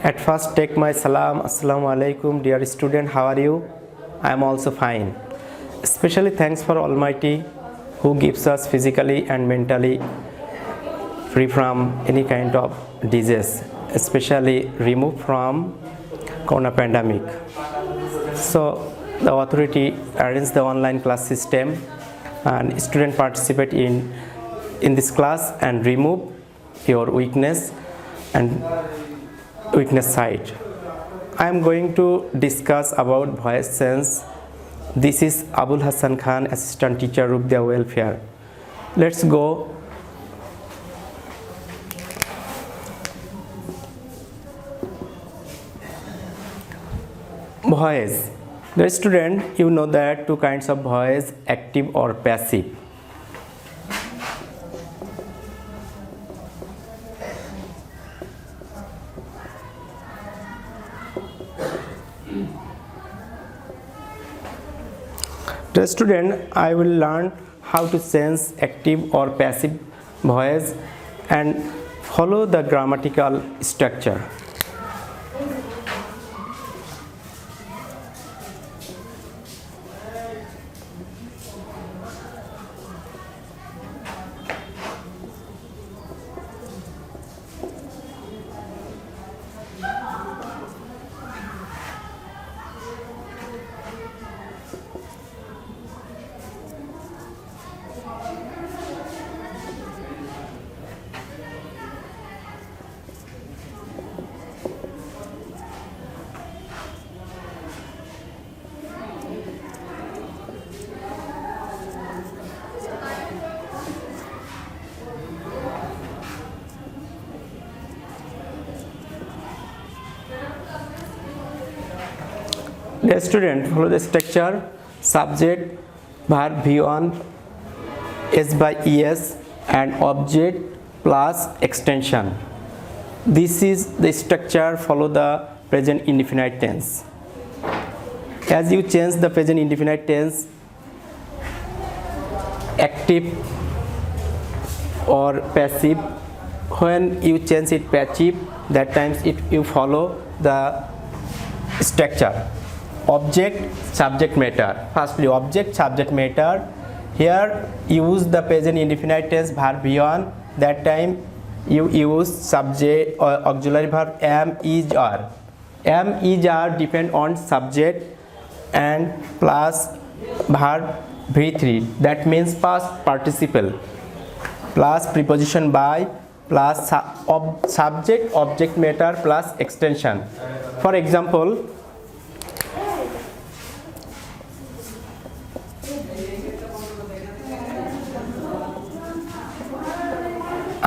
At first, take my salam. Assalamu alaikum, dear student. How are you? I am also fine. Especially thanks for Almighty who gives us physically and mentally free from any kind of disease, especially removed from corona pandemic. So the authority arranged the online class system and students participate in this class and remove your weakness and weakness side. I am going to discuss about voice sense. This is Abul Hassan Khan, assistant teacher, Rupdia welfare. Let's go. Voice. The student, you know that two kinds of voice, active or passive. The student, I will learn how to sense active or passive voice and follow the grammatical structure. The student, follow the structure: subject, verb V1, S by ES, and object plus extension. This is the structure. Follow the present indefinite tense. As you change the present indefinite tense, active or passive, when you change it passive, that times you follow the structure. Object, subject matter. Firstly, object, subject matter. Here use the present indefinite tense verb V1. That time you use subject or auxiliary verb am, is, are. Am, is, are depend on subject and plus verb V3. That means past participle plus preposition by plus subject, object matter plus extension. For example,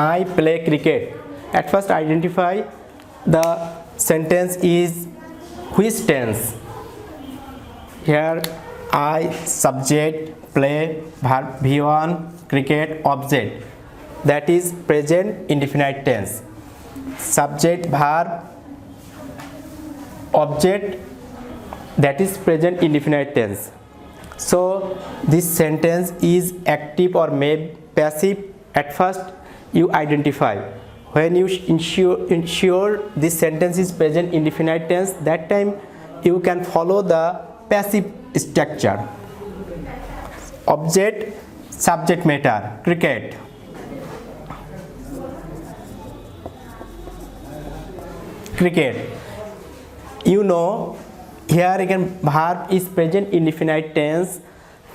I play cricket. At first identify the sentence is which tense. Here I, subject, play, verb V1, cricket, object. That is present indefinite tense. Subject, verb, object, that is present indefinite tense. So this sentence is active or maybe passive. At first you identify. When you ensure this sentence is present indefinite tense, that time you can follow the passive structure. Object, subject matter, cricket. Cricket. You know, here again verb is present indefinite tense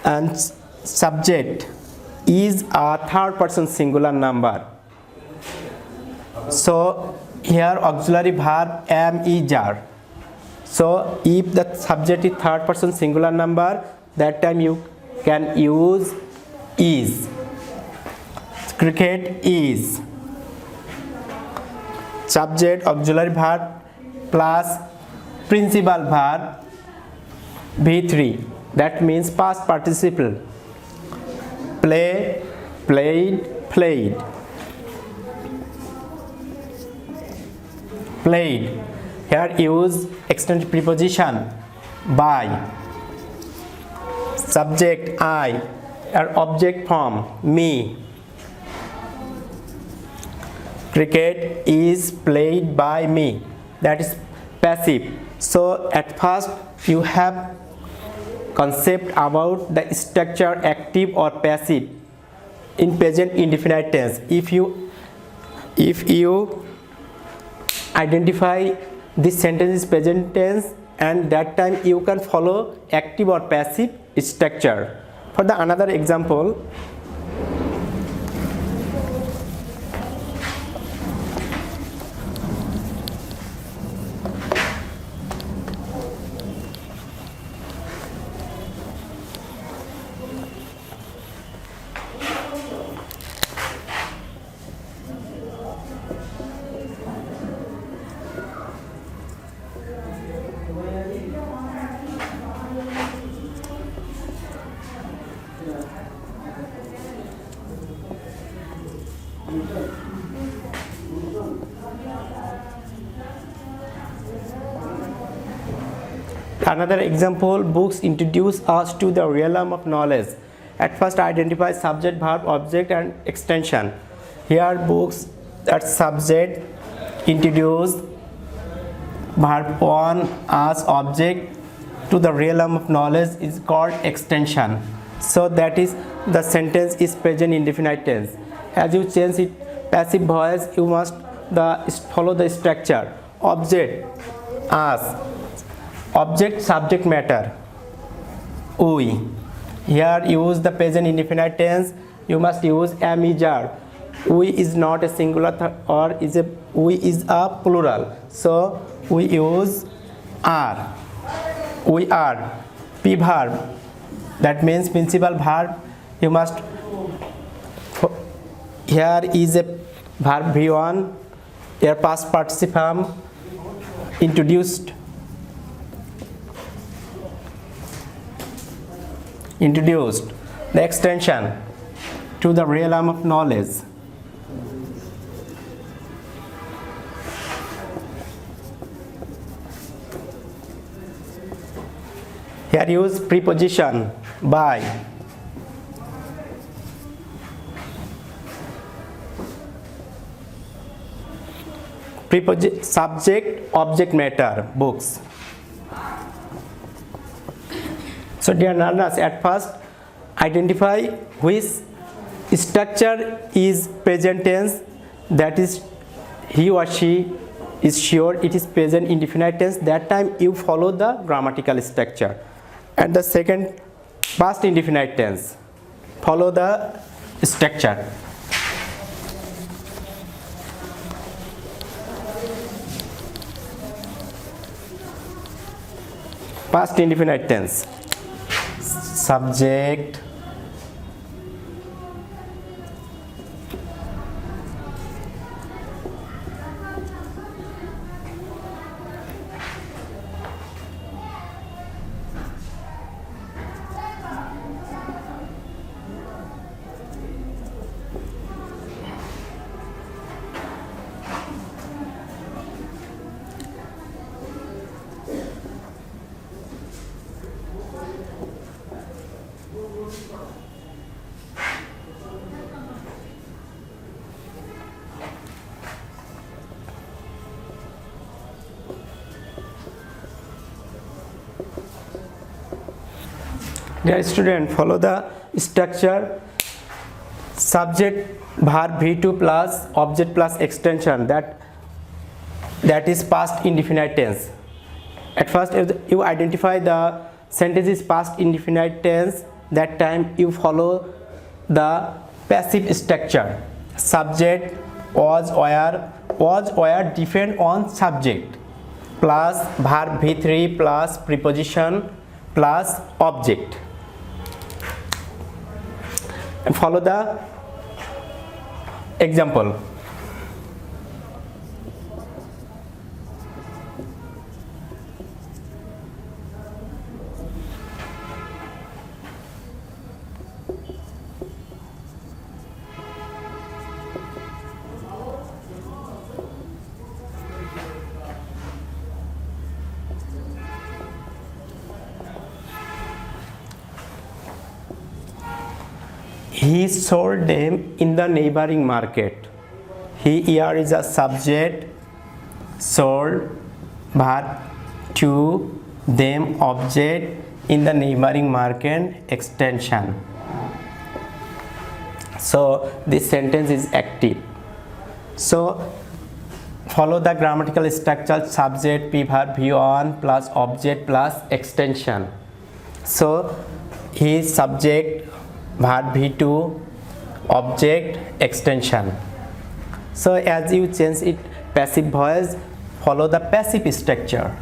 and subject is a third person singular number. So here auxiliary verb am, is, are. So if the subject is third person singular number, that time you can use is. Cricket is. Subject, auxiliary verb plus principal verb V3. That means past participle. Play, played, played. Played. Here use extended preposition by. Subject I, or object form me. Cricket is played by me. that is passive. So at first you have concept about the structure active or passive in present indefinite tense. If you identify this sentence is present tense, and that time you can follow active or passive structure. For the another example, books introduce us to the realm of knowledge. At first identify subject, verb, object and extension. Here books, that subject, introduce verb 1 as object to the realm of knowledge is called extension. So that is, the sentence is present indefinite tense. As you change it passive voice, you must follow the structure. Object as, object subject matter, we. Here use the present indefinite tense, you must use am is are. We is not a singular or is a we is a plural, so we use are. We are. P verb, that means principal verb, you must, here is a verb V1, here past participle introduced the extension to the realm of knowledge. Here use preposition by. Subject, object matter, books. So dear learners, at first identify which structure is present tense, that is he or she is sure it is present indefinite tense, that time you follow the grammatical structure. And the second, past indefinite tense, follow the structure. Past indefinite tense, subject, dear student, follow the structure. Subject verb V2 plus object plus extension, that is past indefinite tense. At first you identify the sentence is past indefinite tense, that time you follow the passive structure. Subject was where depend on subject plus verb V3 plus preposition plus object, and follow the example. He sold them in the neighboring market. He here is a subject, sold, verb 2 them object in the neighboring market extension. So this sentence is active. So follow the grammatical structure: subject, P verb V1 plus object plus extension. So his subject, verb V2, object, extension. So as you change it passive voice, follow the passive structure: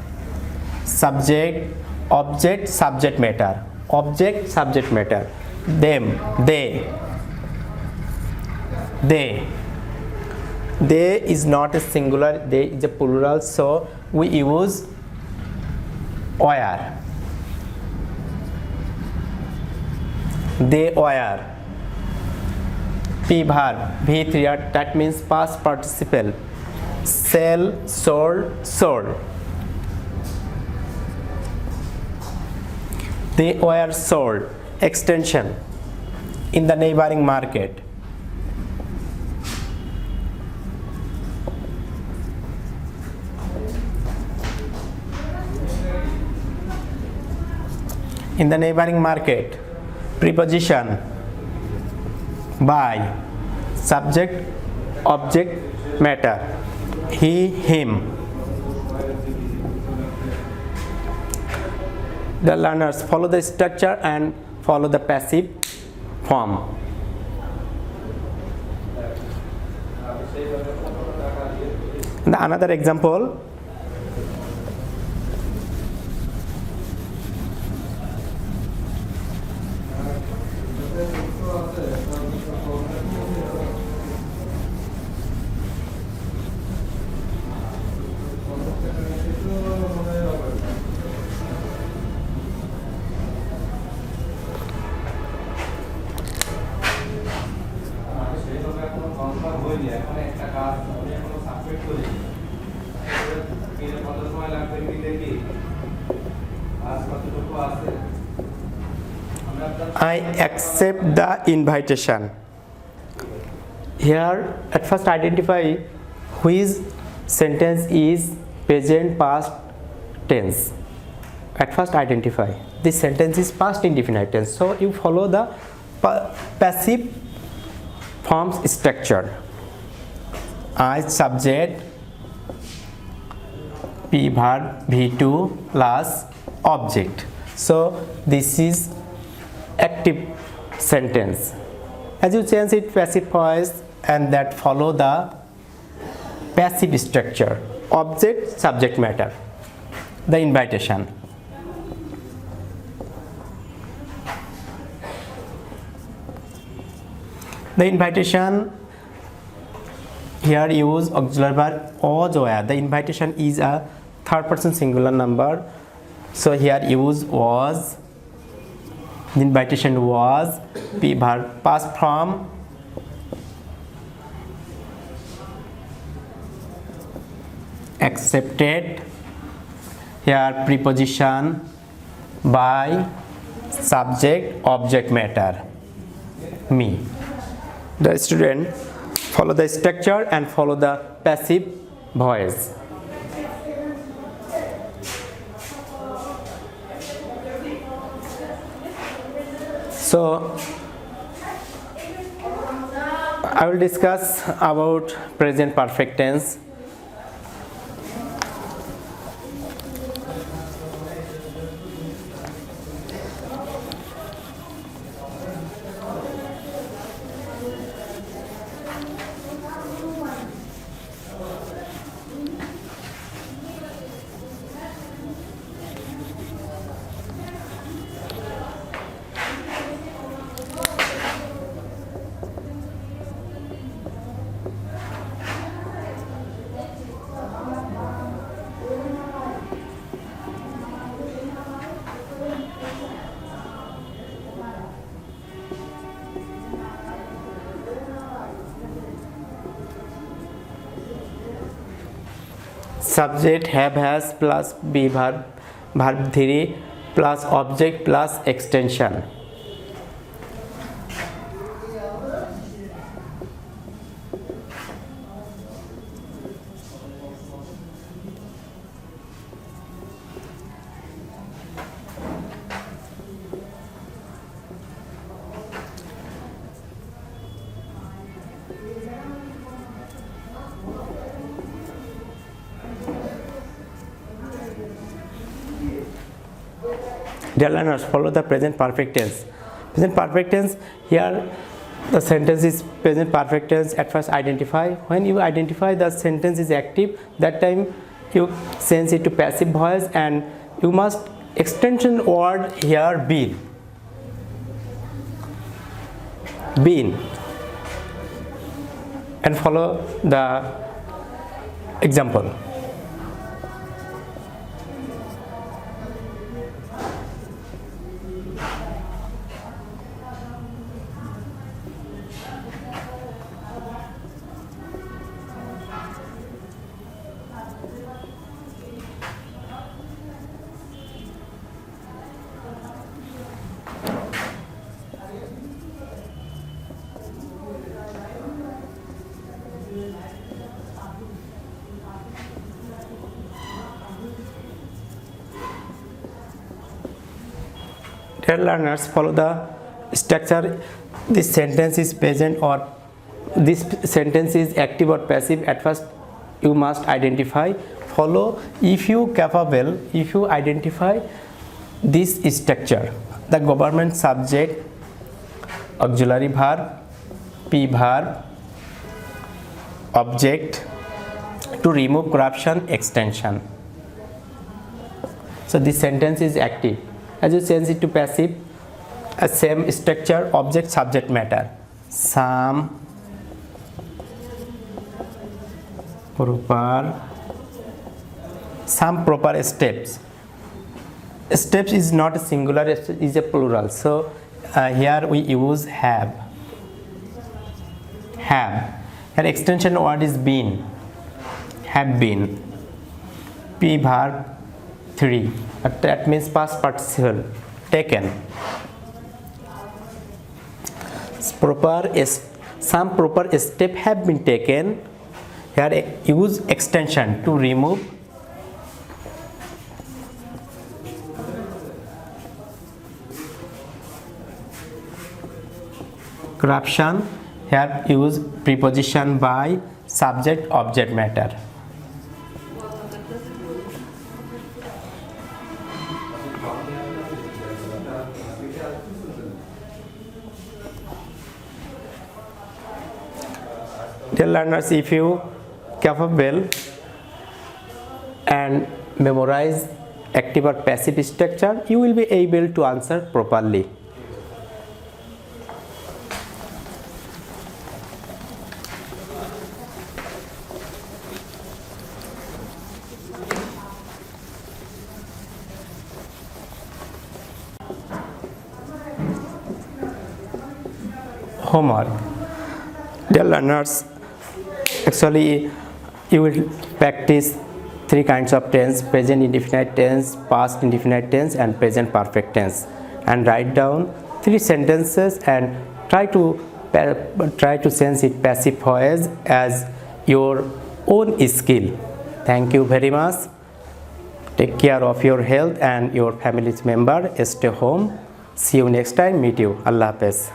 subject, object, subject matter, object, subject matter, them, they. They is not a singular, they is a plural, so we use were. They were. P verb V3, that means past participle: sell, sold, sold. They were sold. Extension: in the neighboring market. In the neighboring market. Preposition: by, subject, object, matter, he, him. The learners follow the structure and follow the passive form. Another example: I accept the invitation. Here at first identify which sentence is present past tense. At first identify this sentence is past indefinite tense, so you follow the passive forms structure: I subject, P verb V2 plus object. So this is active sentence. As you change it passive voice, and that follow the passive structure: object, subject matter, the invitation. The invitation, here use auxiliary verb was were. The invitation is a third person singular number, so here use was. The invitation was. P verb past form, accepted. Here preposition: by, subject, object matter, me. The student follow the structure and follow the passive voice. So I will discuss about present perfect tense. Subject have has plus be verb verb 3 plus object plus extension. Dear learners, follow the present perfect tense. Present perfect tense, here the sentence is present perfect tense. At first identify. When you identify the sentence is active, that time you change it to passive voice, and you must extension word here been. Been. And follow the example. Dear learners, follow the structure. This sentence is present or this sentence is active or passive. At first you must identify. Follow, if you capable, if you identify this structure, the government subject, auxiliary verb, P verb, object, to remove corruption, extension. So this sentence is active. As you change it to passive, a same structure, object, subject matter. Some proper steps. Steps is not a singular, it is a plural. So here we use have. Here extension word is been. Have been. P verb 3. That means past participle. Taken. Some proper step have been taken. Here use extension to remove corruption. Here use preposition by, subject, object matter. Dear learners, if you capable and memorize active or passive structure, you will be able to answer properly. Homework. Dear learners, actually you will practice three kinds of tense: present indefinite tense, past indefinite tense, and present perfect tense, and write down 3 sentences and try to sense it passive voice as your own skill. Thank you very much. Take care of your health and your family's member. Stay home. See you next time. Meet you. Allah Hafiz.